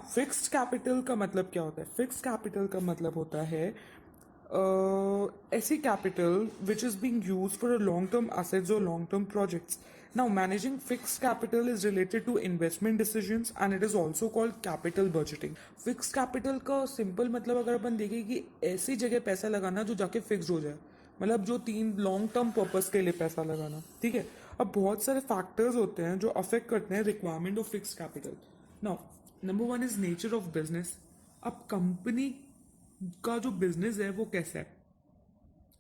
Fixed capital का मतलब क्या होता है? फिक्स्ड कैपिटल का मतलब होता है ऐसी capital which is being use for a long term assets or long term projects. Now, managing fixed capital is related to investment decisions and it is also called capital budgeting. Fixed capital का simple मतलब अगर अपन देखें कि ऐसी जगह पैसा लगाना जो जाके फिक्स हो जाए, मतलब जो तीन लॉन्ग टर्म पर्पस के लिए पैसा लगाना, ठीक है। अब बहुत सारे फैक्टर्स होते हैं जो अफेक्ट करते हैं requirement of fix capital. Now, number one is nature of business. अब कंपनी का जो बिजनेस है वो कैसा है?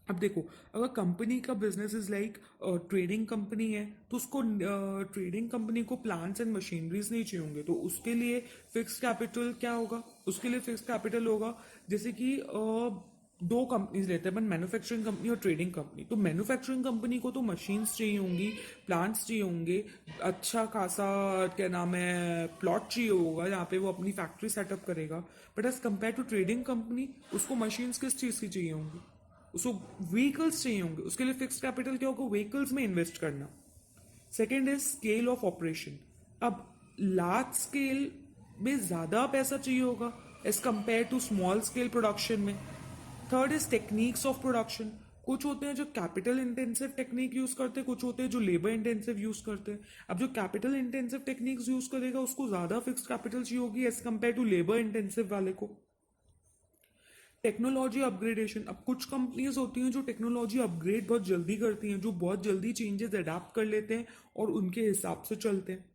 अब देखो, अगर कंपनी का business is like trading company है तो उसको ट्रेडिंग कंपनी को प्लांट्स एंड मशीनरीज नहीं चाहिए होंगे, तो उसके लिए फिक्स कैपिटल क्या होगा? उसके लिए फिक्स कैपिटल होगा जैसे कि दो कंपनीज लेते हैं अपन, मैन्युफैक्चरिंग कंपनी और ट्रेडिंग कंपनी। तो मैन्युफैक्चरिंग कंपनी को तो मशीन्स चाहिए होंगी, प्लांट्स चाहिए होंगे, अच्छा खासा क्या नाम है प्लॉट चाहिए होगा जहाँ पे वो अपनी फैक्ट्री सेटअप करेगा। But as compare to trading company, उसको मशीन्स किस चीज़ की चाहिए होंगी? उसको व्हीकल्स चाहिए होंगे। उसके लिए फिक्स कैपिटल क्या होगा? व्हीकल्स में इन्वेस्ट करना। Second is scale of operation. अब लार्ज स्केल में ज्यादा पैसा चाहिए होगा as compare to small scale production में। Third is techniques of production. कुछ होते हैं जो कैपिटल इंटेंसिव टेक्निक यूज करते हैं, कुछ होते हैं जो लेबर इंटेंसिव यूज करते हैं। अब जो कैपिटल इंटेंसिव टेक्निक्स यूज करेगा उसको ज्यादा फिक्स कैपिटल चाहिए होगी as compare to labour intensive वाले को। Technology upgradation. अब कुछ कंपनीज होती हैं जो टेक्नोलॉजी अपग्रेड बहुत जल्दी करती हैं, जो बहुत जल्दी चेंजेस अडाप्ट कर लेते हैं और उनके हिसाब से चलते हैं।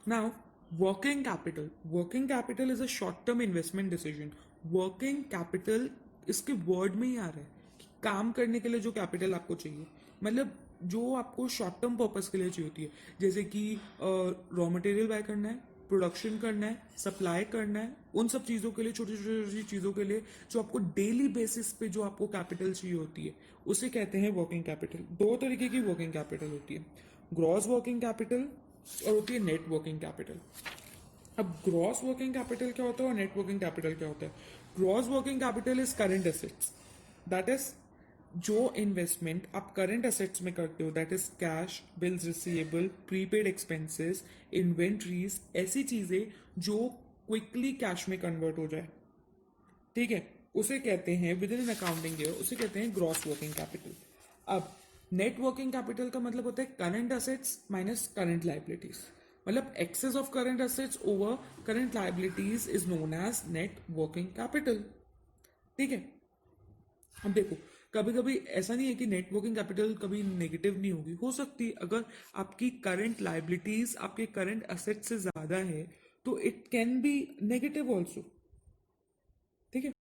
Now, working capital. Working capital is a short term investment decision. Working capital इसके वर्ड में ही आ रहा है कि काम करने के लिए जो कैपिटल आपको चाहिए, मतलब जो आपको शॉर्ट टर्म पर्पस के लिए चाहिए होती है, जैसे कि रॉ मटेरियल बाय करना है, प्रोडक्शन करना है, सप्लाई करना है, उन सब चीज़ों के लिए, छोटी छोटी चीज़ों के लिए जो आपको डेली बेसिस पे जो आपको कैपिटल चाहिए होती है, उसे कहते हैं वर्किंग कैपिटल। दो तरीके की वर्किंग कैपिटल होती है, ग्रॉस वर्किंग कैपिटल और होती है नेट वर्किंग कैपिटल। अब ग्रॉस वर्किंग कैपिटल क्या होता है और नेट वर्किंग कैपिटल क्या होता है? Gross working capital is current assets, that is जो इन्वेस्टमेंट आप करंट एसेट्स में करते हो, that is cash, bills receivable, prepaid expenses, inventories, ऐसी चीजें जो क्विकली कैश में कन्वर्ट हो जाए, ठीक है, उसे कहते हैं विद इन अकाउंटिंग ईयर उसे कहते हैं ग्रॉस वर्किंग कैपिटल। अब नेट वर्किंग कैपिटल का मतलब होता है current assets minus current liabilities, मतलब excess of current assets over current liabilities is known as net working capital, ठीक है। अब देखो, कभी कभी ऐसा नहीं है कि नेट वर्किंग कैपिटल कभी नेगेटिव नहीं होगी, हो सकती है। अगर आपकी करंट लाइबिलिटीज आपके करंट असेट से ज्यादा है तो it can be negative also, ठीक है।